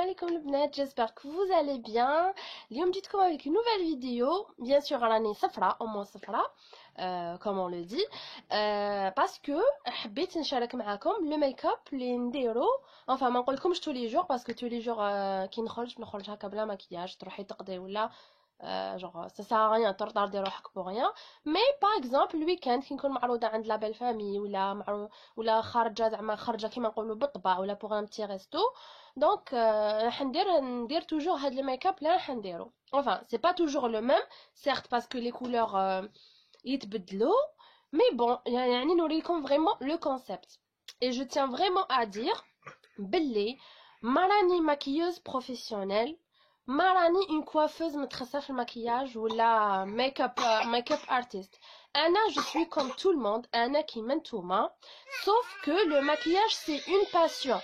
alaikum les bnat, j'espère que vous allez bien. اليوم جيتكم avec une nouvelle vidéo. Bien sûr, راني صفرة, au moins صفرة, comme on le dit, parce que حبيت نشارك معاكم le make-up اللي نديرو. Enfin, ما نقولكمش tous les jours parce que tous les jours كي نخرج هكا بلا مكياج تروحي تقضي ولا genre ça sert à rien تردي روحك pour rien. Mais par exemple le week-end كي نكون معروضة عند لا بيل فامي ولا خارجة زعما خارجة كيما نقولوا بالطبع ولا pour un petit resto. Donc راح ندير toujours هاد le make-up اللي راح نديرو. Enfin c'est pas toujours le même certes parce que les couleurs يتبدلوا, mais bon يعني نوريكم vraiment le concept. Et je tiens vraiment à dire بلي ما راني maquilleuse professionnelle, ما راني une coiffeuse متخصصة في المكياج ولا make-up artist. أنا je suis comme tout le monde, أنا كيما نتوما, sauf que le maquillage c'est une passion.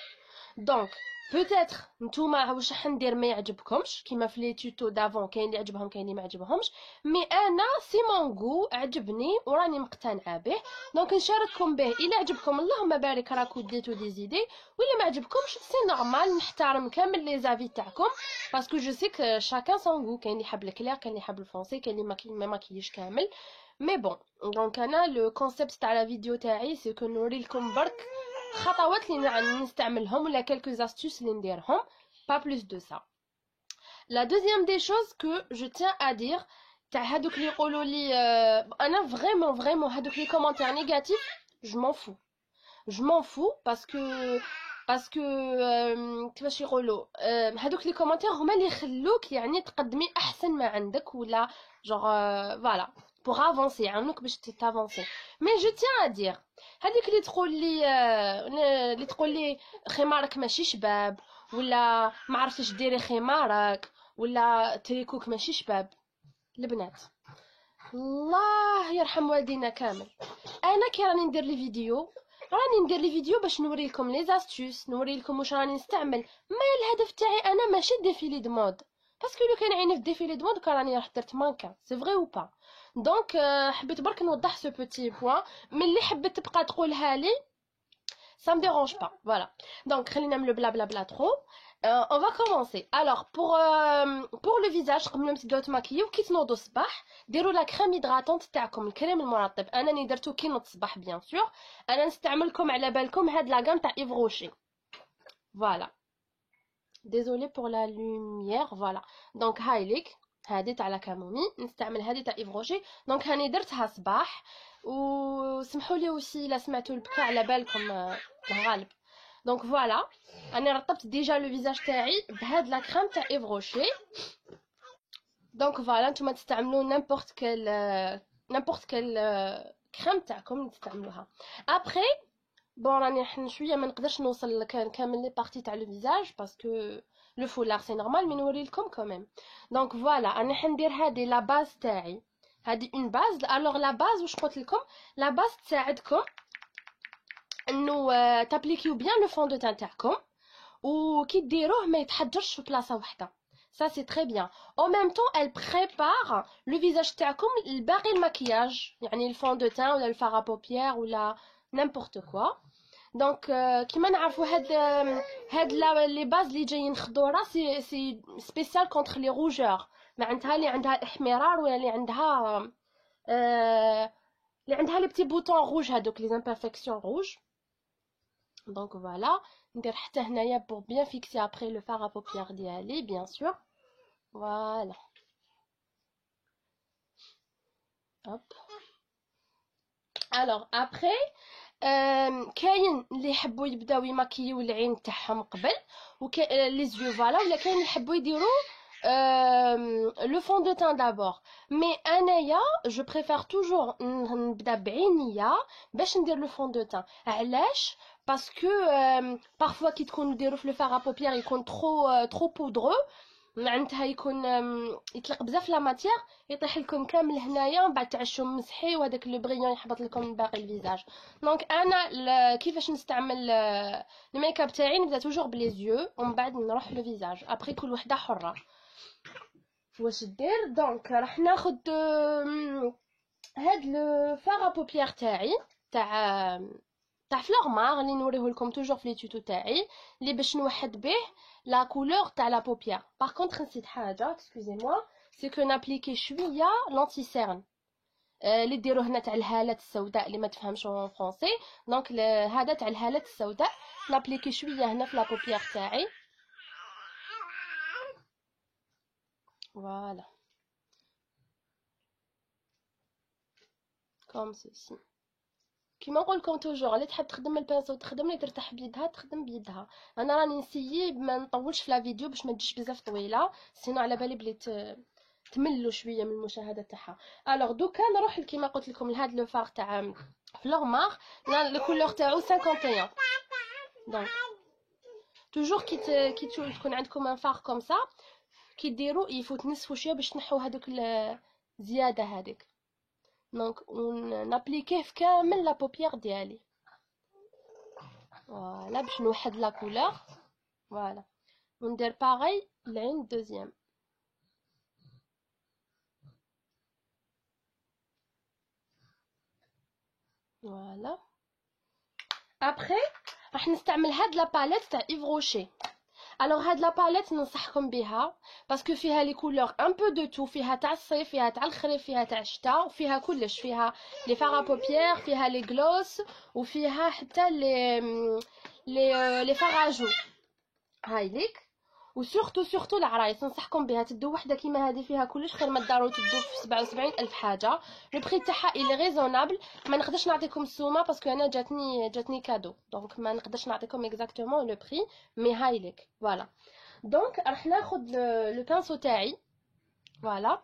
Donc peut-être نتوما واش راح ندير ما يعجبكمش كيما في لي توتو دافون, كاين اللي يعجبهم كاين اللي ما يعجبهمش, مي انا سي مون غو عجبني وراني مقتنعه به, دونك نشارككم به. الا عجبكم اللهم بارك راكو ديتو دي زيدي, ولا ما عجبكمش سي نورمال, نحترم كامل لي زافي تاعكم باسكو جو سي كو شاكان سون غو, كاين اللي يحب الكلير, كاين اللي يحب الفونسي, كاين اللي ما ماكيش كامل. مي بون دونك انا لو كونسيبت تاع لا فيديو تاعي سي كو نوريلكم برك خطوات اللي نستعملهم ولا quelques astuces اللي نديرهم, pas plus de ça. La deuxième des choses que je tiens à dire, تاع هادوك اللي يقولوا لي انا vraiment هادوك لي كومونتير نيجاتيف, je m'en fous parce que كيفاش يقولوا هادوك لي كومونتير هما اللي يخلوك يعني تقدمي احسن ما عندك ولا genre voilà pour avancer, يعاونوك باش تافونسي. mais je tiens à dire هذيك اللي تقول لي خمارك ماشي شباب ولا ما عرفتش ديري خمارك ولا تريكوك ماشي شباب, البنات الله يرحم والدينا كامل, انا كي راني ندير لي فيديو باش نوري لكم لي زاستوس, نوري لكم واش راني نستعمل. ما الهدف تاعي انا ماشي ديفيلي دو مود, باسكو لو كان عيني في ديفيلي دو مود كان راني راح درت مانكا, سي فري او با. دونك حبيت برك نوضح سو بوتي بوين, مي اللي حبيت تبقى تقولها لي ça me dérange pas, voilà. Donc خلينا نعملو بلا بلا trop. On va commencer. Alors pour le visage قبل ما تبداو تماكيو كي تنوضوا الصباح ديروا لا كريم هيدراتونت تاعكم, الكريم المرطب. انا اللي درتو كي نوض الصباح بيان سور, انا نستعملكم على بالكم هاد لا غام تاع ايف روشي, فوالا. désolé pour la lumière, voilà. donc هايليك هادي تاع لا كامومي, نستعمل هادي تاع ايف روشي. دونك هاني درتها صباح, وسمحوا لي وسي لا سمعتوا البكا على بالكم الغالب. دونك فوالا انا رطبت ديجا لو فيزاج تاعي بهاد لا كريم تاع ايف روشي. دونك فوالا نتوما تستعملوا نيمبورط كيل كريم تاعكم تستعملوها. ابري بون راني شويه ما نقدرش نوصل كامل لي بارتي تاع لو فيزاج باسكو لو فولار سي نورمال, مي نوري لكم كوميم. دونك فوالا انا حندير هادي لا باز تاعي, هادي اون باز. الوغ لا باز واش قلت لكم, لا باز تساعدكم انه تابليكيو بيان لو فون دو تان تاعكم, وكي ديروه ما يتحجرش في بلاصه واحده. ça c'est très bien. en même temps elle prépare le visage تاعكم لباقي المكياج, يعني الفون دو تان ولا الفار بوبيير ولا n'importe quoi. دونك كيما نعرفوا هاد لي باز اللي جايين خضوره سي سبيسيال كونتر لي روجور, معناتها اللي عندها احمرار ولا اللي عندها لي بتي بوطون روج, هادوك لي امبرفكسيون روج. دونك فوالا ندير حتى هنايا pour bien fixer après le fard à paupières ديالي bien sûr. voilà hop. alors après كاين اللي يحبوا يبداو يماكيو العين تاعهم قبل لي زيو فوالا, ولا كاين اللي يحبوا يديروا لو فون دو تان دابور. مي انايا جو بريفير توجور نبدا بعينيا باش ندير لو فون دو تان. علاش؟ باسكو بارفوا كي تكون ديروا في لو فار بوبيير يكون ترو بودرو, معناتها يكون يطلق بزاف لا ماتيير, يطيح لكم كامل هنايا, من بعد تعشوا مسحي وهذاك لو بريون يحبط لكم من باقي الفيزاج. دونك انا كيفاش نستعمل الميك اب تاعي, نبدا توجور بلي زيو ومن بعد نروح لو فيزاج. ابري كل وحده حره واش دير. دونك راح ناخذ هاد لو فار بوبيير تاعي تاع تاع فلوغ مار اللي نوريه لكم توجور في لي توتو تاعي اللي باش نوحد به لا كولور تاع لا بوبيير. باغ كونطخ نسيت حاجه اكسكوزي موا، سي كو نابليكي شويه لونتي سيرن اللي ديروه هنا تاع الهالات السوداء اللي ما تفهمش اون فرونسي. دونك هذا تاع الهالات السوداء نابليكي شويه هنا في لا بوبيير تاعي. فوالا كوم سوسي. كيما نقول لكم توجور اللي تحب تخدم البانسو تخدم، اللي ترتاح بيدها تخدم بيدها. انا راني نسيي ما نطولش في لا فيديو باش ما تجيش بزاف طويله، سينو على بالي بلي تملوا شويه من المشاهده تاعها. الوغ دوكا نروح كيما قلت لكم لهاد لو فار تاع فلوغ مار، لو كولور تاعو 51. دونك توجور كي تكون عندكم ان فار كوم سا كي ديروا يفوت نصفوا شويه باش تنحوا هذوك الزياده هذيك. دونك نابليكيه في كامل لا بوبيير ديالي. فوالا باش نوحد لا كولور. فوالا وندير باغي العين الدوزيام. فوالا ابخي راح نستعمل هاد لا باليت تاع ايف روشي. الوغ هاد لا باليت ننصحكم بها باسكو فيها لي كولور ان بو دو تو، فيها تاع الصيف، فيها تاع الخريف، فيها تاع الشتاء، وفيها كلش، فيها لي فارا بوبيير، فيها لي غلوس، وفيها حتى لي فاراجو. هاي ليك. وسورتو العرايس ننصحكم بها تدو وحده كيما هذه فيها كلش، خير ما دارو تدو في 77 الف حاجه. لو بري تاعها الي ريزونابل. ما نقدرش نعطيكم السومه باسكو انا جاتني كادو، دونك ما نقدرش نعطيكم اكزاكتومون لو بري، مي هاي ليك. فوالا دونك راح ناخذ لو بانسو تاعي. فوالا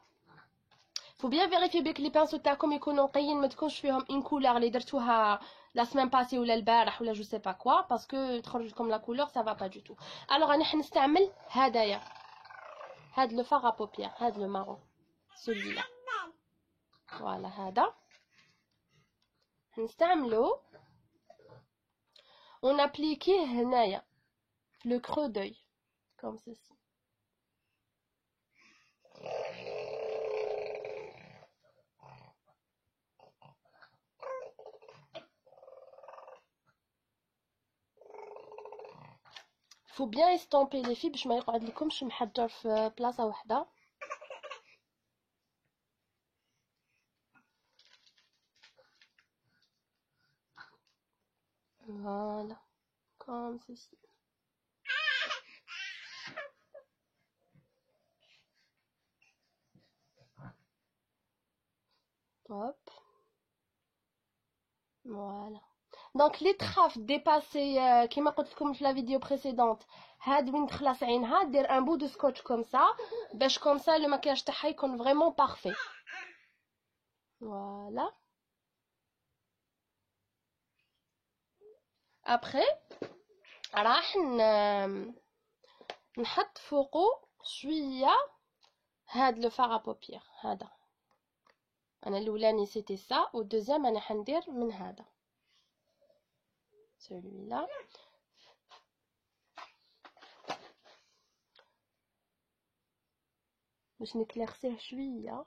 فو بيان فيريفي بك لي بانسو تاعكم يكونوا نقيين، ما تكونش فيهم ان كولور اللي درتوها لا سيمين باسي ولا البارح ولا جو سي با كوا، باسكو تخرج لكم لا كولور سا فا با دو تو. الوغ انا حنستعمل هدايا، هاد لو فار ا بوبيير، هاد لو مارون سولي لا. فوالا هذا نستعملو ونابليكيه هنايا في لو كرو دوي كوم سيسي. faut bien estomper les filles باش ما يقعد لكمش محجر في بلاصه واحده. voilà comme ceci. hop voilà. دونك لي تخاف ديباسي كيما قلت لكم في لا فيديو بريسيدونت، هاد وين تخلص عينها دير ان بو دو سكوتش كوم سا باش كوم سا لو ماكياج تاعها يكون فريمون بارفي. فوالا ابري راح نحط فوقو شويه هاد لو فار بوبيير. هذا انا الاولاني سيتي سا، والدوزيام انا حندير من هذا celui-là. باش نكليرسيه شويه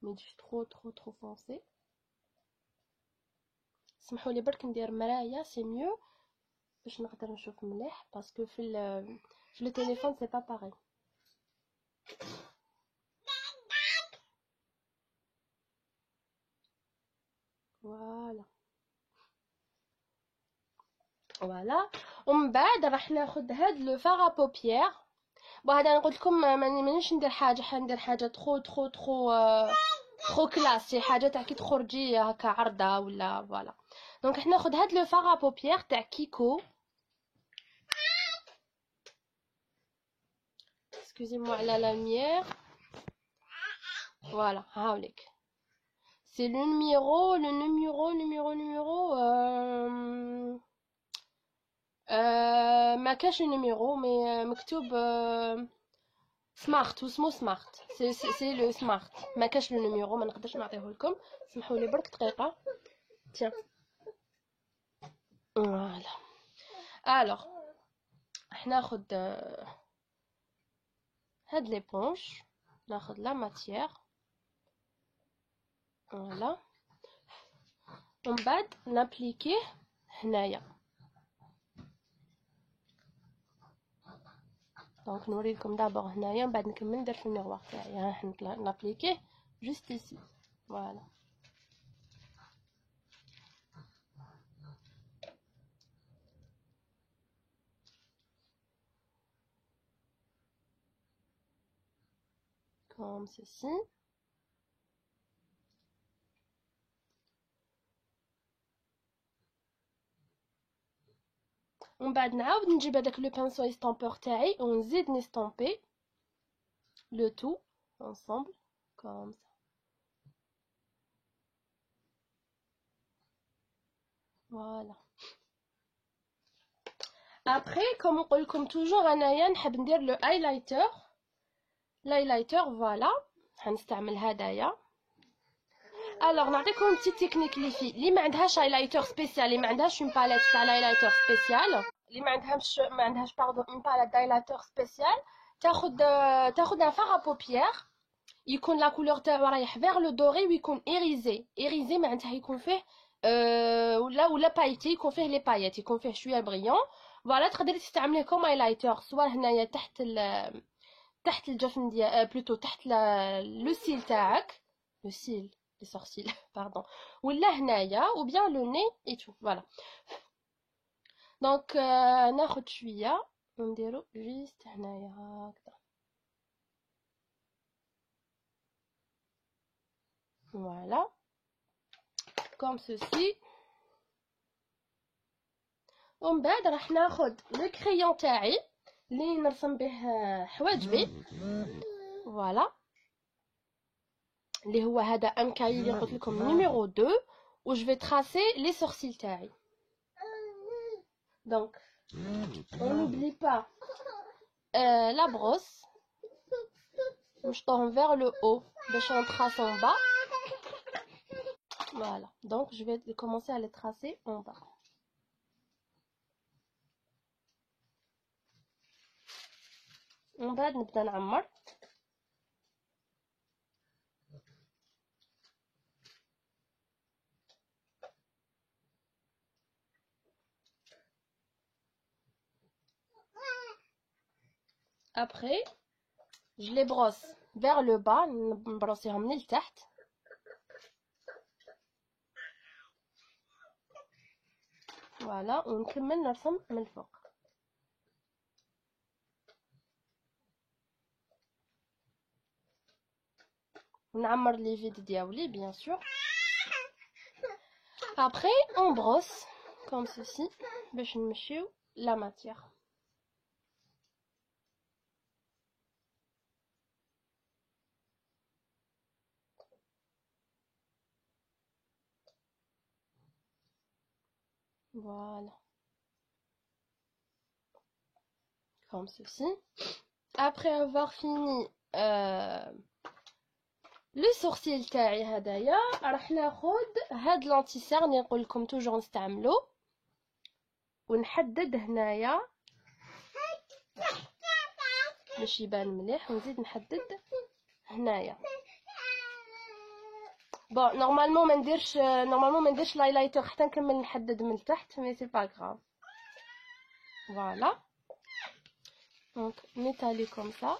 ما يجيش trop foncé. سمحوا لي برك ندير مرايه سي ميو باش نقدر نشوف مليح، باسكو في لو تليفون سي با باغي. فوالا فوالا ومن بعد راح ناخذ هاد لو فار بوبيير. وهذا نقول لكم مانيش ندير حاجه، حندير حاجه ترو كلاس، شي حاجه تاع كي تخرجي هكا عرضه ولا. فوالا دونك حنا ناخذ هاد لو فار بوبيير تاع كيكو. excusez-moi على لا lumière. voilà هاوليك سي لو نيميرو ما كاش نيميرو مي مكتوب سمارت، واسمو سمارت. سي لو سمارت، ما كاش لو نيميرو ما نقدرش نعطيه لكم. سمحوا لي برك دقيقه. تيان فوالا. الوغ راح ناخذ هاد ليبونج، ناخذ لا ماتيير. فوالا ومن بعد نابليكيه هنايا. دونك نوريلكم دابا هنايا من بعد نكمل ندير في الميغوار تاعي. ها راح نابليكيه جوست ici. فوالا. comme ceci. ومن بعد نعاود نجيب هذاك لو بانسو استامبور تاعي ونزيد نستامبي لو تو ensemble comme ça. Voilà. Après, comme نقول لكم toujours انايا نحب ندير لو highlighter. الهايلايتر فوالا هنستعمل هدايا. الوغ نعطيكم بتي تكنيك اللي ما عندهاش هايلايتر سبيسيال، اللي ما عندهاش اون باليت تاع الهايلايتر سبيسيال، اللي ما عندهاش باردون اون باليت هايلايتر سبيسيال، تاخذ ان فار بوبيير يكون لا كولور تاعو رايح فيغ لو دوري ويكون ايريزي معناتها يكون فيه ولا بايتي، يكون فيه لي بايات، يكون فيه شويه بريون. فوالا تقدري تستعمليه كوم هايلايتر سواء هنايا تحت الجفن ديال بلوتو تحت لو سيل تاعك، لو سيل لي سورسيل باردون، ولا هنايا ou bien le nez et tout. Voilà. Donc ناخذ شويه ونديرو جيست هنايا هكذا. Voilà. Comme ceci. ومن بعد راح ناخذ لو كريون تاعي اللي نرسم به حواجبي. فوالا اللي هو هذا ان كاي اللي قلت لكم نيميرو 2 و جو في تراسي لي سورسيل تاعي. Donc on n'oublie pas la brosse, je tourne vers le haut, je trace en bas. Voilà, donc je vais commencer à les tracer en bas. On va نبدا نعمر. Après, je les brosse vers le bas, نبروسيهم من التحت. Voilà, ونكمل نرسم من الفوق. ونعمر لي فيد دياولي bien sûr. Après, on brosse comme ceci باش نمشيو la matière. Voilà. Comme ceci. Après avoir fini le sourcil تاعي هدايا راح ناخذ هاد لانتيسير اللي نقول لكم توجور نستعملو ونحدد هنايا باش يبان مليح، ونزيد نحدد هنايا. بون نورمالمون ما نديرش لايلايتر حتى نكمل نحدد من التحت، مي سي با غراف. فوالا دونك نيتالي كوم سا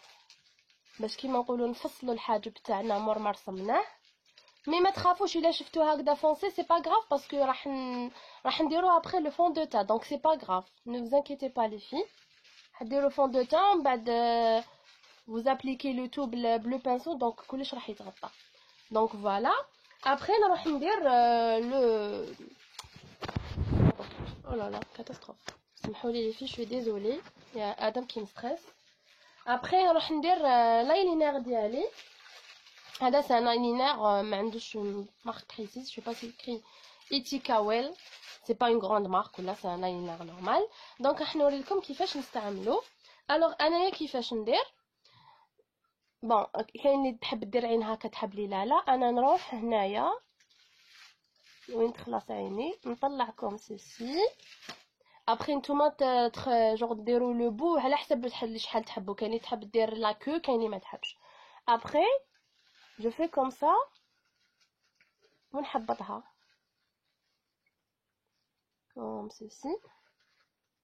باش كيما نقولوا نفصلوا الحاجب تاعنا مور ما رسمناه. مي ما تخافوش الا شفتوها هكذا فونسي سي با غراف باسكو راح نديرو ابري لو فون دو تان، دونك سي با غراف، ne vous inquiétez pas les filles. حديرو فون دو تان من بعد vous appliquez le tout bleu pinceau دونك كلش راح يتغطى. دونك فوالا ابري نروح ندير لو او لا لا كاتاستروف، سمحوا لي لي في شوي ديزولي يا ادم كي مستريس. ابري نروح ندير لايلينير ديالي. هذا سان لاينير ما عندوش مارك بريسيز، جو با سي كري ايتيكاويل، سي با اون غروند مارك ولا سان لاينير نورمال. دونك راح نوريلكم كيفاش نستعملو. الوغ انايا كيفاش ندير، بون كاين اللي تحب دير عين هكا تحب لي لا انا نروح هنايا وين تخلص عيني نطلع كوم سيسي. ابري نتوما جوغ ديروا لو بو على حسب شحال تحبوا، كاين اللي تحب دير لا كو كاين اللي ما تحبش. ابري جو في كوم سا ونحبطها comme ceci.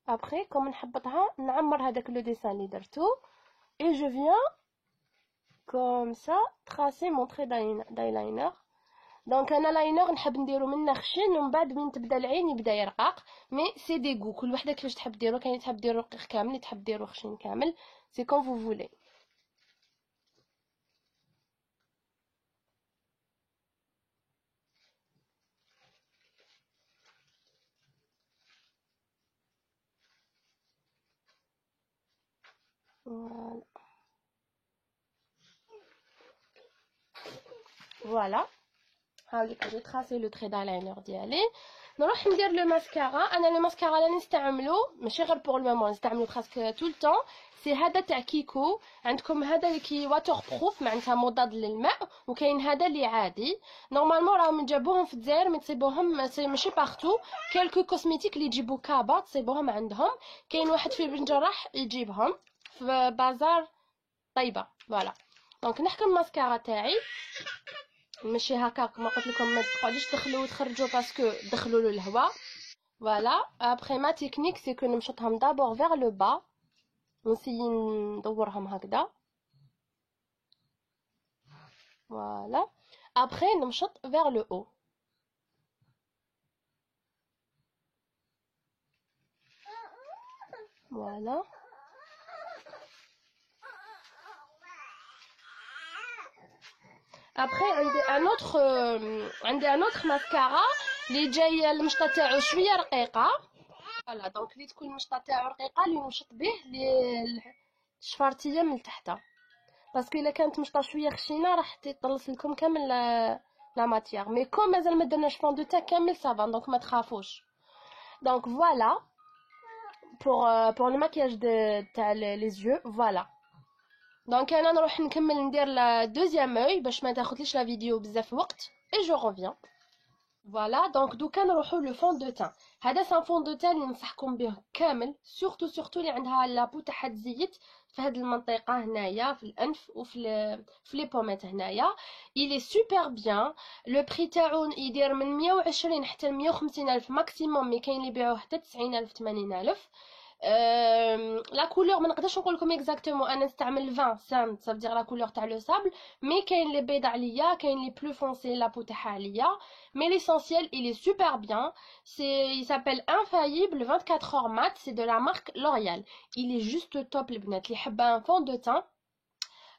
Après comme نحبطها نعمر هذاك لو ديسان اللي درتو et je viens comme ça tracer mon trait d'eyeliner. دونك انا لاينر نحب نديرو منه خشن ومن بعد من تبدا العين يبدا يرقق مي سي دي غو كل وحده كيفاش تحب ديرو كاين تحب ديرو رقيق كامل تحب ديرو خشن كامل سي كون فو فولي. فوالا هاوليك جو تراسي لو تري دايلاينر ديالي. نروح ندير لو ماسكارا. انا لو ماسكارا اللي نستعملو ماشي غير بور المومون نستعملو براسك طول طون سي هذا تاع كيكو. عندكم هذا اللي كي واتر بروف معناتها مضاد للماء وكاين هذا اللي عادي. نورمالمون راهم جابوهم في الجزائر مي تصيبوهم ماشي بارتو كالكو كوسميتيك اللي يجيبو كابا تصيبوهم عندهم. كاين واحد في بن جراح يجيبهم في بازار طيبه. فوالا دونك نحكم ماسكارا تاعي ماشي هكاك ما قلت لكم ما تقعدوش تدخلوا وتخرجوا باسكو دخلوا له الهواء. فوالا ابري ما تكنيك سي كو نمشطهم دابور فيغ لو با ونسيي ندورهم هكذا. فوالا ابري نمشط فيغ لو او. فوالا ابري عندي ان اوتر ماسكارا اللي جاي المشطه تاعو شويه رقيقه. فوالا دونك اللي تكون المشطه تاعو رقيقه اللي نمشط به الشفارتيه من تحت باسكو الا كانت مشطه شويه خشينه راح تطلص لكم كامل لا ماتيير مي كوم مازال ما درناش فون دو تاع كامل صافا دونك ما تخافوش. دونك فوالا pour le maquillage تاع les yeux. فوالا دونك انا نروح نكمل ندير لا دوزيام اوي باش ما تاخذليش لا فيديو بزاف وقت اي جو ريفيان. فوالا دونك دوكا نروحو لو فون دو تان. هذا سان فون دو تان اللي ننصحكم به كامل سورتو اللي عندها لابو تاعها تزيت في هاد المنطقه هنايا في الانف وفي لي بوميت هنايا. الي سوبر بيان. لو بري تاعو يدير من 120 حتى 150 الف ماكسيموم مي كاين اللي يبيعوه حتى 90 الف 80 الف. لا كولور ما نقدرش نقول لكم اكزاكتومون انا نستعمل 20 سنت صافي لا كولور تاع لو سابل مي كاين لي بيض عليا كاين لي بلو فونسي لا بو تاعها عليا مي l'essentiel il est super bien. Il s'appelle Infaillible 24 heures mat, c'est de la marque L'Oréal. Il est juste top البنات اللي حابه un fond de teint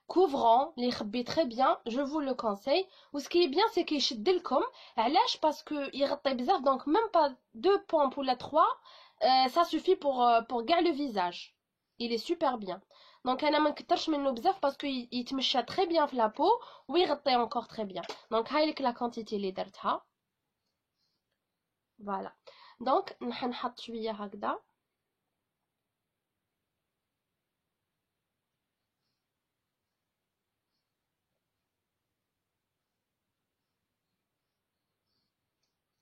couvrant اللي يخبي très bien je vous le conseille. و ce qui est bien c'est كيشد لكم علاش باسكو يغطي بزاف دونك même pas 2 pompes ولا 3 ça suffit pour كاع le visage. il est super bien دونك انا ما نكترش منه بزاف باسكو يتمشى très bien في لابو ويغطي encore très bien. دونك هاي لك لا كونتيتي اللي درتها. فوالا دونك نحط شويه هكذا.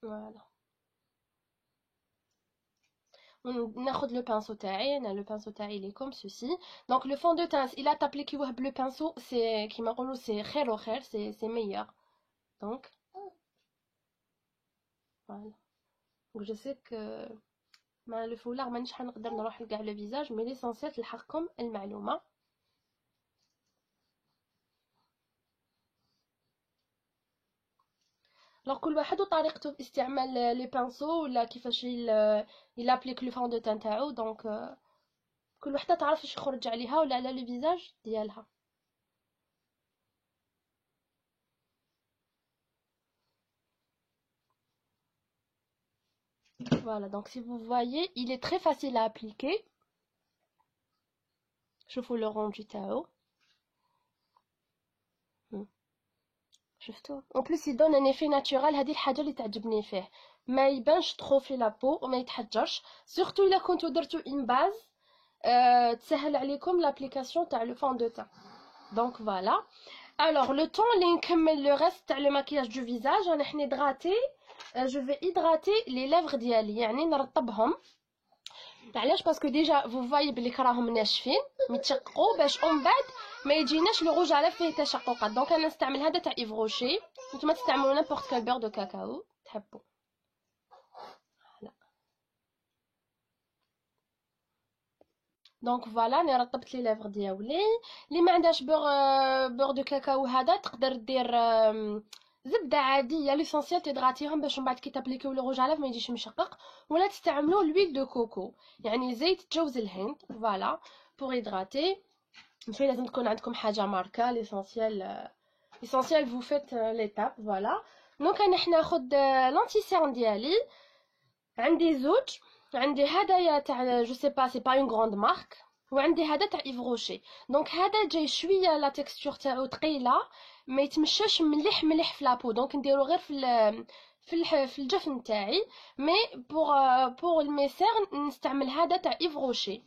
فوالا ناخذ لو بانسو تاعي. انا لو بانسو تاعي لي كوم سوسي. دونك لو فون دو تان الا تابليكيوه بلو بانسو سي كيما نقولوا سي خير وخير سي ميور. دونك فوالا جو سي كو مع لو فولار مانيش حنقدر نروح لكاع لو فيزاج مي ليسونسيال تلحقكم المعلومه. لو كل واحد وطريقته في استعمال لي بانسو ولا كيفاش يلابليك لو فون دو تان تاعو. دونك كل وحده تعرف اش يخرج عليها ولا على لو فيزاج ديالها. Voilà, donc si vous voyez, il est très facile à appliquer. شوفوا le rendu تاعو. شفتوا en plus il donne un effet naturel. هذه الحاجه اللي تعجبني فيه ما يبانش ترو في لابو وما يتحجرش سورتو الا كنتو درتو ان باز تسهل عليكم لابليكاسيون تاع لو فون دو تان. دونك فوالا alors le temps اللي نكمل le reste تاع le maquillage du visage انا حني دغاتي je vais hydrater les lèvres ديالي يعني نرطبهم. علاش باسكو ديجا فو فاي بلي راهم ناشفين متشققوا باش اون بعد ما يجيناش لو روج على فيه تشققات. دونك انا نستعمل هذا تاع ايف روشي. نتوما تستعملوا نيمبورط كال بير دو كاكاو تحبوا. دونك فوالا انا رطبت لي ليفغ ديالي. اللي ما عندهاش بور دو كاكاو هذا تقدر دير زبده عاديه ليسونسيال تدغاتيهم باش من بعد كي تابليكيو لو روج على ما يجيش مشقق، ولا تستعملوا لويل دو كوكو يعني زيت جوز الهند فوالا بور هيدراتي. ماشي لازم تكون عندكم حاجه ماركه ليسونسيال فو فيت ليتاب فوالا. دونك انا حناخذ لانتي سيرن ديالي، عندي زوج، عندي هدايا تاع جو سي با سي با اون غروند مارك، وعندي هذا تاع ايف روشي. دونك هذا جاي شويه لا تيكستور تاعو ثقيله ما يتمشاش مليح مليح في لابو، دونك نديرو غير في الجفن تاعي. مي بور الميسير نستعمل هذا تاع ايف روشي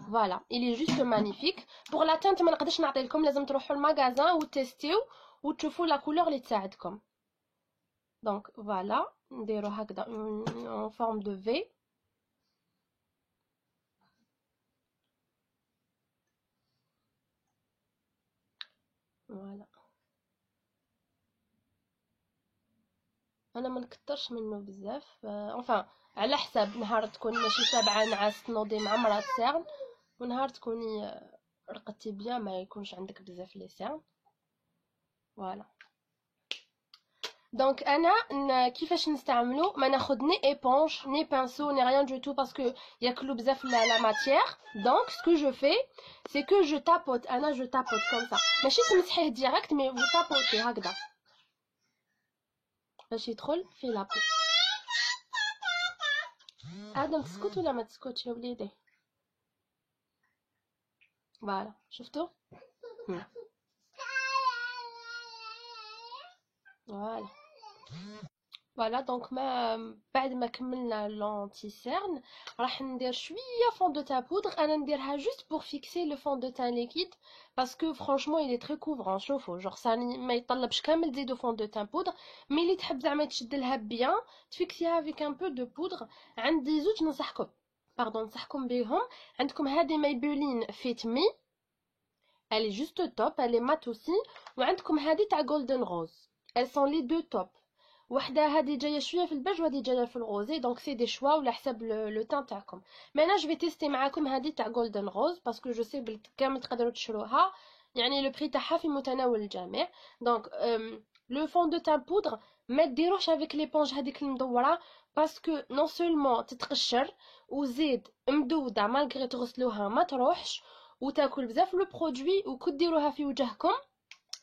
فوالا il est juste magnifique. pour la teinte ما نقدرش نعطي لكم، لازم تروحوا المغازان وتيستيو وتشوفوا لا كولور اللي تساعدكم. دونك فوالا نديرو هكذا en forme de V. فوالا انا ما نكترش منه بزاف enfin على حساب نهار تكوني ماشي تابعه نعاس تنوضي مع مرات سيرن، ونهار تكوني رقدتي بيان ما يكونش عندك بزاف لي سيرن فوالا. دونك انا كيفاش نستعملو، ما ناخذ ني ايبونج ني بانسو ني ريان دو تو باسكو ياكلوا بزاف لا ماتيير. دونك سكو جو في سي كو جو تابوت، انا جو تابوت كوم سا، ماشي تمسحيه ديريكت مي فو تابوتي هكذا باش يدخل في لابو. ادم تسكت ولا ما تسكتش يا وليدي؟ فوالا شفتوا فوالا فوالا. دونك ما بعد ما كملنا لونتي سيرن راح ندير شويه فون دو تان بودر. انا نديرها جوست بور فيكسي لو فون دو تان ليكيد باسكو فرانشمون il est très couvrant. شوفوا جوغ ثاني ما يطلبش كامل تزيدو فون دو تان بودر، مي اللي تحب زعما تشد لها بيان تفيكسيها افيك ان بو دو بودر. عندي زوج ننصحكم بيهم. عندكم هذه مايبولين فيت مي elle est juste top, elle est mat aussi. وعندكم هذه تاع جولدن روز، elles sont les deux top. وحده هذه جايه شويه في البيج وهذه جايه في الغوزي، دونك سي دي شوا ولا حسب لو تان تاعكم. مي انا جو في تيستي معاكم هذه تاع جولدن روز باسكو جو سي بلي كامل تقدروا تشروها، يعني لو بري تاعها في متناول الجميع. دونك لو فون دو تان بودر ما ديروش افيك ليبونج هذيك المدوره باسكو نون سولمون تتقشر وزيد مدوده مالغري تغسلوها ما تروحش وتاكل بزاف لو برودوي. وكو ديروها في وجهكم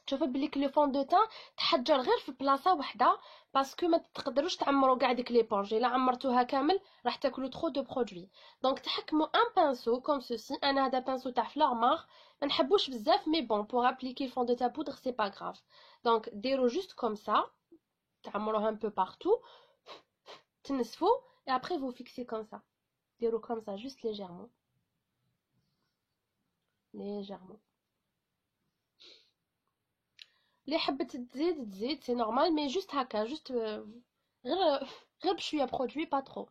تشوفوا بلي لو فون دو تان تحجر غير في بلاصه وحده باسكو ما تقدروش تعمروا كاع ديك لي بونج، الا عمرتوها كامل راح تاكلوا ترو دو برودوي. دونك تحكموا ان بانسو كوم سوسي. انا هذا بانسو تاع فلور مار ما نحبوش بزاف مي بون بور ابليكي الفون دو تان بودر سي با غراف. دونك ديروا جوست كوم سا تعمروها ان بو بارتو تنسفوا et après vous fixez comme ça. ديروا comme ça juste légèrement اللي حبت تزيد سي نورمال مي جوست هكا جوست غير بشويه برودوي با ترو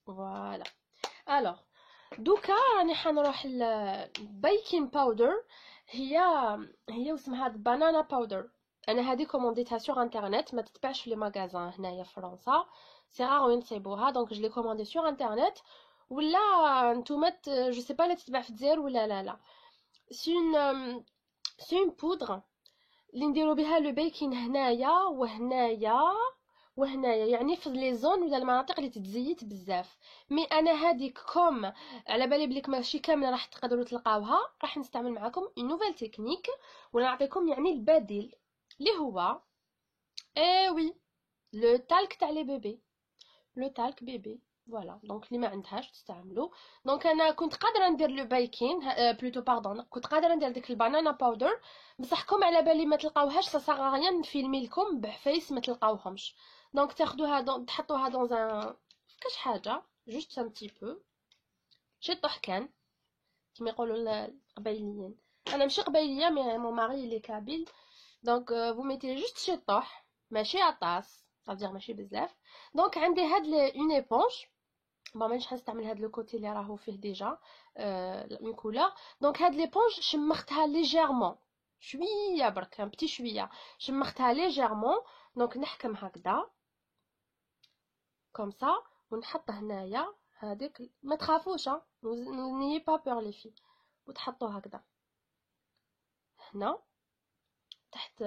فوالا. الوغ دوكا راني حنروح البيكين باودر. هي واسمها بانانا باودر. انا هذه كومونديتها سور انترنت، ما تتباعش في لي ماغازان هنايا في فرنسا، سي رار وين تصيبوها. دونك جو لي كوموندي سور انترنت ولا نتوما جو سي با لا تتباع في الجزائر ولا لا. سي اون بودر اللي نديرو بها لو بيكين هنايا وهنايا يعني في لي زون ولا المناطق اللي تتزيت بزاف. مي انا هذيك كوم على بالي بليك ماشي كامله راح تقدروا تلقاوها، راح نستعمل معكم اون نوفيل تكنيك ونعطيكم يعني البديل اللي هو وي لو تالك تاع لي بيبي، لو تالك بيبي فوالا. دونك اللي ما عندهاش تستعملوا. دونك انا كنت قادره ندير لو بايكين بلوتو باردون، كنت قادره ندير ديك البانانا باودر بصحكم على بالي ما تلقاوهاش سا صغاريا نفيلمي لكم بحفايس ما تلقاوهمش. دونك تاخذوها تحطوها دون ان كاش حاجه جوست ان تي بو شي طحكان كيما يقولوا القبايليين. انا ماشي قبايليه مي مون ماري لي كابيل. دونك فو ميتي جوست شي طح ماشي عطاس صافي ماشي بزاف. دونك عندي هاد اون ايبونج بون مانيش حنستعمل هاد لو كوتي اللي راهو فيه ديجا اون كولور. دونك هاد ليبونج شمختها ليجيرمون شويه برك ان بتي شويه شمختها ليجيرمون. دونك نحكم هكذا كوم سا ونحط هنايا هذيك، ما تخافوش نيي با بور لي في، وتحطوا هكذا هنا تحت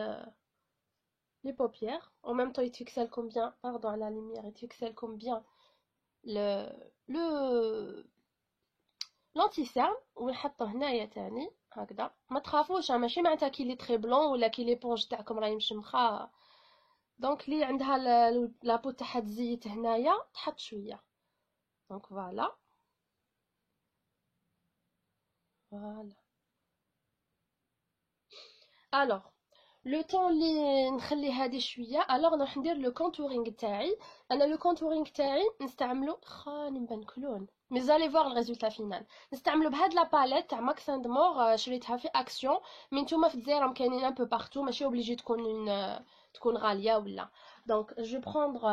les paupières. En même temps, il pixelcom bien, pardon, la lumière, il pixelcom bien le l'anti-cerne. ونحطه هنايا تاني هكذا. ما تخافوش ماشي معناتها كي لي تري بلون ولا كي لي بونج تاعكم راهي مشمخه. دونك لي عندها لابو تاعها تزيت هنايا تحط شويه. دونك فوالا فوالا. الوغ لو طون لي نخلي هادي شويه، الوغ نروح ندير لو كونتورينغ تاعي. انا لو كونتورينغ تاعي نستعملو نبان كلون مي زالي فوار الريزولتا فينال. نستعملو بهاد لا باليت تاع ماكس اند مور، شريتها في اكسيون. مي نتوما في الجزائر كاينين ان بو بارتو، ماشي اوبليجي تكون غاليه ولا. دونك جو بروندر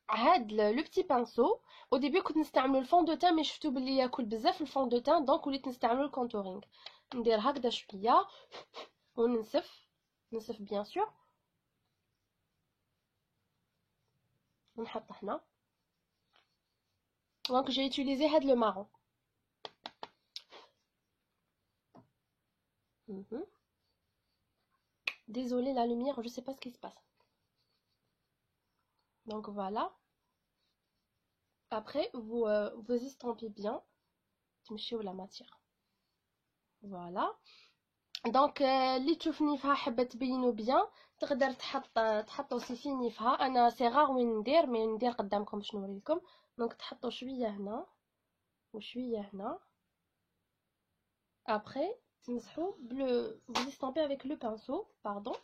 هاد لو بتي بانسو. او ديبي كنت نستعملو الفون دو تان، مي شفتو بلي ياكل بزاف الفون دو تان، دونك وليت نستعملو الكونتورينغ. ندير هكذا شويه وننسف بيان سور، ونحط هنا. دونك جي يوتيليزي هاد لو مارون. Désolée la lumière, je sais pas ce qui se passe. Donc voilà. Après vous estampez bien. تمشيو la matière. Voilà. دونك اللي تشوفني فيها حابه تبينو بيان تقدر تحطوا سيفيني فيها. انا سي غار وين ندير، مي ندير قدامكم باش نوريكم. دونك تحطوا شويه هنا وشويه هنا. ابري تمسحوا بلو، vous estampez avec le pinceau, pardon.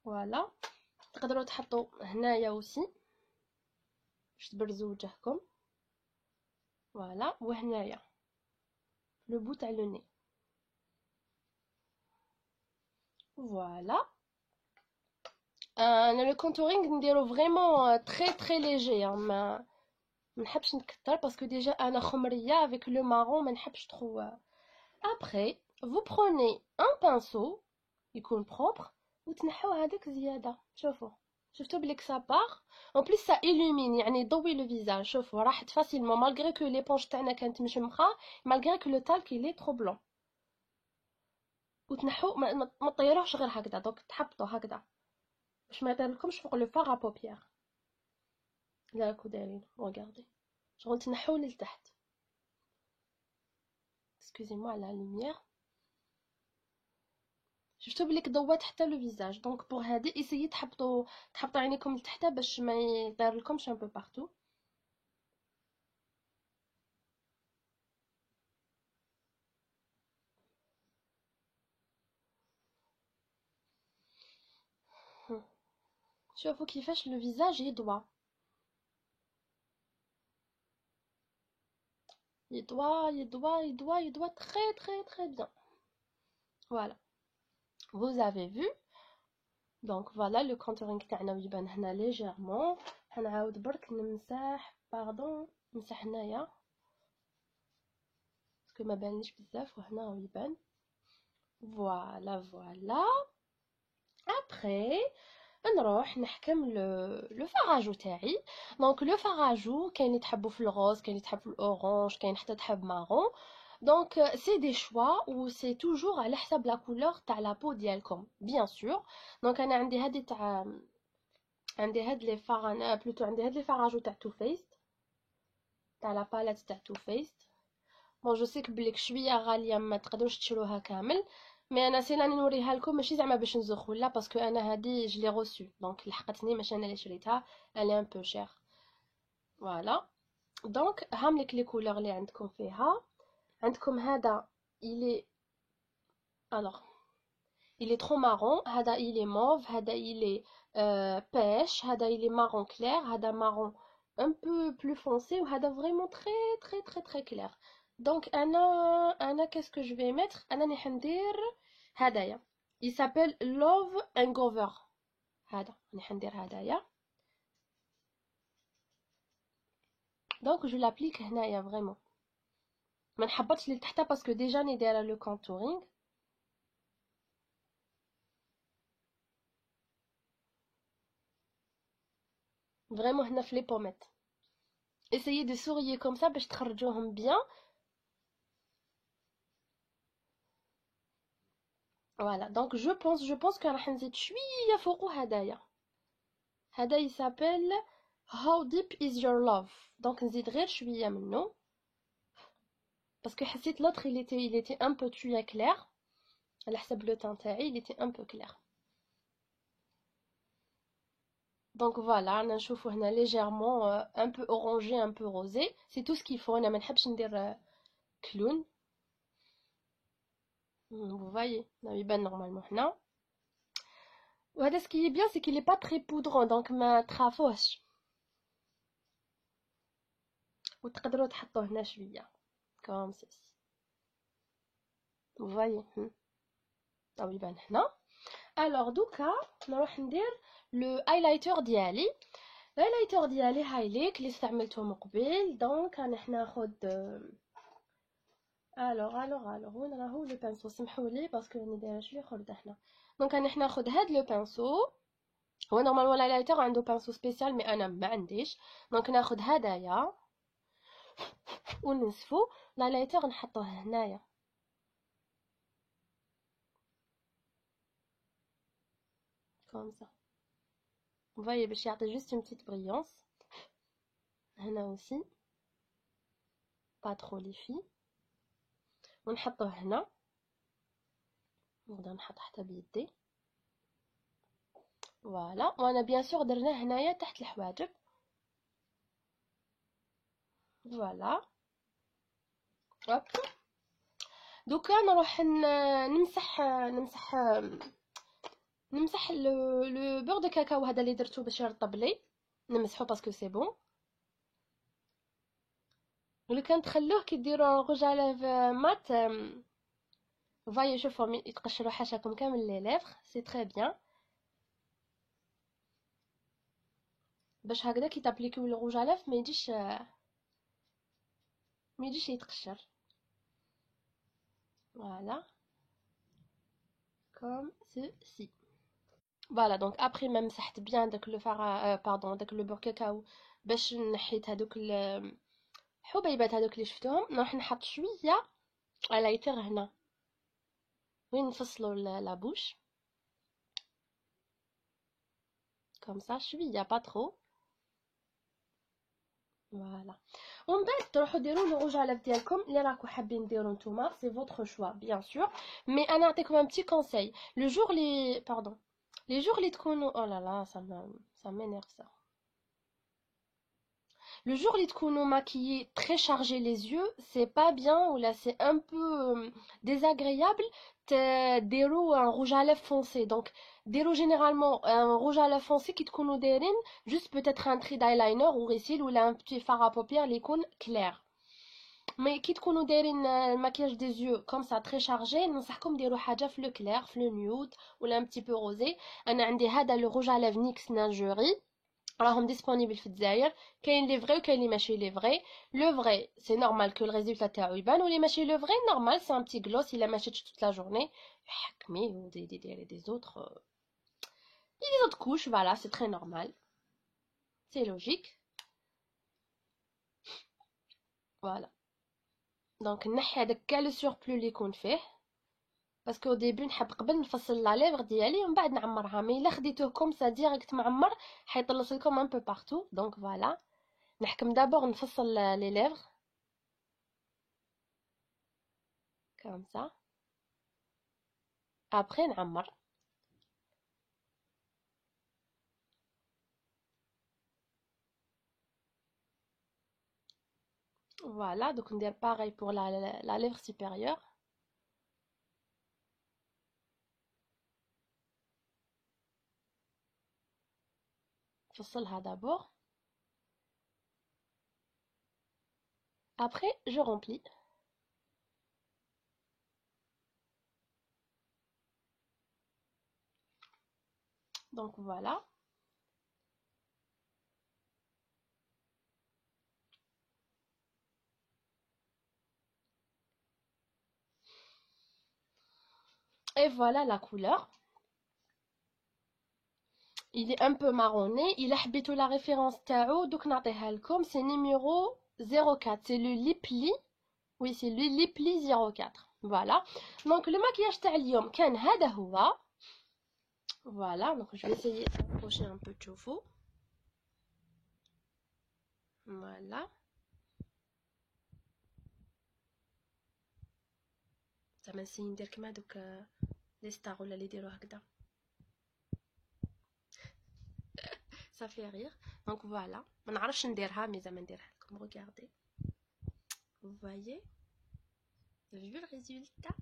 فوالا. تقدروا تحطوا هنايا اوسي باش تبرزوا وجهكم. فوالا. وهنايا لو بو تاع لو ني. فوالا. انا لو كونتورينغ نديرو فريمون تري تري ليجي، ما نحبش نكتر باسكو ديجا انا خمريه افيك لو مارون، ما نحبش ترو. ابري vous prenez un pinceau يكون بروبر وتنحو هذاك زياده. شفتوا بليك سا باغ اون بليس سا illumine، يعني يضوي لو فيزاج. شوفوا راحت فاسيلمون مالغري كو لي بونج تاعنا كانت مشمخه، مالغري كو لو تالك لي ترو بلون. وتنحو ما طيروهش غير هكذا. دونك تحبطوا هكذا باش ما يطيرلكمش فوق لو فار ا بوبيير. لا راكو دايرين ريغاردي شغل تنحو لتحت. excusez moi la lumière. شفتوا بليك ضوات حتى لو فيزاج. دونك بور هادي ايسيي تحطوا عينيكم لتحت باش ما يطيرلكمش ان بو بارتو. شوفوا كيفاش لو فيزاج يضوى très très très bien. Voilà, vous avez vu. Donc voilà le contouring تاعنا يبان هنا ليجيرمون. حنعاود برك نمسح، باردون نمسح هنايا باسكو ما بانليش بزاف، وهنا يبان. فوالا. ابري نروح نحكم لو فاراجو تاعي. دونك لو فاراجو كاين اللي تحبو في الغوز، كاين اللي تحب في الاورانج، كاين حتى تحب مارون. دونك سي دي شوا و سي توجور على حسب لا كولور تاع لا بو ديالكم بيان سور. دونك انا عندي هادي تاع هاد لي فاران بلوتو، عندي هاد لي فاراجو تاع تو فيست تاع لا باليت تاع تو فيست. بون جو سيك بليك شويه غاليه ما تقدروش تشروها كامل، مي انا سيلاني نوريها لكم ماشي زعما باش نزخ ولا، باسكو انا هادي جلي روسو دونك لحقتني ماشي انا اللي شريتها، الي ان بو شير. فوالا. دونك هاملك لي كولور اللي عندكم فيها. عندكم هذا الي الوغ الي ترو مارون، هذا الي موف، هذا الي بيش، هذا الي مارون كلير، هذا مارون un peu plus foncé وهذا vraiment très très très très clair. دونك انا qu'est-ce que je vais mettre. انا راني حندير هدايا il s'appelle love hangover. هذا راني حندير هدايا. دونك جو لابليك هنايا فريمون، ما نحبطش لي تحت باسكو ديجا راني دايره لو كونتورينغ. Vraiment هنا في les pommettes. Essayez de sourire comme ça باش تخرجوهم bien. Voilà, donc je pense que راح نزيد شويه فوقو هدايا. هذا يسابيل How deep is your love. Donc نزيد غير شويه منه parce que حسيت l'autre il était un peu trop clair. على حسب le teint تاعي il était un peu clair. Donc voilà, انا نشوفو هنا légèrement un peu orangé, un peu rosé. C'est tout ce qu'il faut. انا ما نحبش ندير clown. Vous voyez, يبان normalement هنا. وهذا ce qui est bien c'est qu'il est pas très poudreux donc ما تخافوش. وتقدروا تحطوه هنا شويه comme ceci. Vous voyez. او يبان هنا. Alors دوكا نروح ندير لو هايلايتر ديالي. الهايلايتر ديالي هايليك اللي استعملته من قبل. دونك راح ناخذ وين راهو لو بانسو. سمحوا لي باسكو راني دايره شويه خرده هنا. دونك راح ناخذ هاد لو بانسو. هو نورمالمون الهايلايتر عنده بانسو سبيسيال مي انا ما عنديش. دونك ناخذ هدايا وننسفو الهايلايتر نحطوه هنايا comme ça. Vous voyez باش يعطي juste une petite brillance. هنا aussi pas trop les filles. ونحطوه هنا. نبدا نحط حتى بيدي. فوالا وانا بيان سور درناه هنايا تحت الحواجب. فوالا هوب. دوكا نروح نمسح لو بور دو كاكاو هذا اللي درتو باش يرطب لي. نمسحو باسكو سي بون. ولو كان تخلوه كي ديروا روج على مات فاي شوفوا يتقشروا حاشاكم كامل لي ليفر. سي تري بيان باش هكذا كي تابليكيو الروج على ما يجيش يتقشر. Voilà, comme ceci. Voilà, donc après ما مسحت bien داك لو فار باردون داك لو بور كاكاو باش نحيت هذوك الحبيبات هذوك اللي شفتوهم. نروح نحط شويه هايلايتر هنا وين نفصلوا لا بوش comme ça شويه با ترو. فوالا ومن بعد تروحوا ديروا لو روج على ديالكم اللي راكم حابين ديروا نتوما. سي فوتر شوا بيان سور مي انا نعطيكم ان بتي كونساي. لو جور لي باردون لي جور اللي تكونوا او لا لا ça m'énerve ça. Le jour où تكونوا maquillés très chargés les yeux, c'est pas bien ou là c'est un peu désagréable. ديروا un rouge à lèvres foncé. Donc ديروا généralement un rouge à lèvres foncé qui تكونوا دايرين juste peut-être un trait d'eyeliner ou ريسيل ou là un petit fard à paupières اللي يكون clair. Mais كي تكونوا دايرين الماكياج des yeux comme ça très chargé ننصحكم ديروا حاجه في لو clair في لو nude ولا un petit peu rosé. انا عندي هذا le rouge à lèvres NYX Ningerie راهم ديسپونيبل في الجزائر. كاين لي فري وكاين لي ماشي لي فري. لو فري سي نورمال كو الريزولتا تاعو يبان ولي ماشي لو فري نورمال سي ان بتي غلوس الا مشيتش توت لا جورني يحكمي دي زوتر couches. Voilà, c'est très normal, c'est logique. Voilà, دونك نحي هذاك كاع لو سوربلو اللي يكون فيه باسكو او ديبي نحب قبل نفصل لا ليفر ديالي ومن بعد نعمرها. مي الا خديتوه كوم سا ديريكت معمر حيطلص لكم ان بو بارتو. دونك فوالا نحكم دابور نفصل لي ليفر comme ça. Après نعمر. Voilà, donc on dit pareil pour la lèvre supérieure. فصلها d'abord. Après, je remplis. Donc voilà. Et voilà la couleur. il est un peu marronné. Il a حبيتو la référence تاعو دوك نعطيها لكم. C'est numéro 04. C'est le Lipli. Oui, c'est le Lipli 04. Voilà. Donc le maquillage تاع اليوم كان هذا هو. Voilà. Donc je vais essayer d'approcher un peu تشوفوا. Voilà. زعما نسيي ندير كيما دوك لي ستار ولا اللي يديروا هكذا. Ça fait rire. Donc voilà. ما نعرفش نديرها مي زعما نديرها لكم. Regardez. Vous voyez? Vous avez vu le résultat?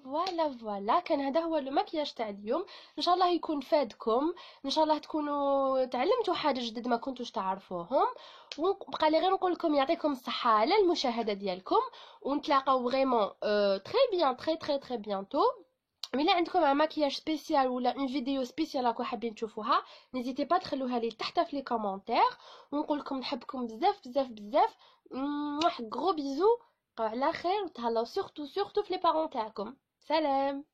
فوالا فوالا. كان هذا هو المكياج تاع اليوم. ان شاء الله يكون فادكم، ان شاء الله تكونوا تعلمتوا حاجه جدد ما كنتوش تعرفوهم. وبقى لي غير نقول لكم يعطيكم الصحه على المشاهده ديالكم، ونتلاقاو فريمون تري بيان تري تري تري بيانتو. ملي عندكم ان ماكياج سبيسيال ولا اون فيديو سبيسيال راكم حابين تشوفوها، نيزيتي با تخلوها لي تحت في لي كومونتير. ونقول لكم نحبكم بزاف بزاف بزاف. واحد غرو بيزو، بقاو على خير وتهلاو سورتو سورتو في لي بارون تاعكم. سلام.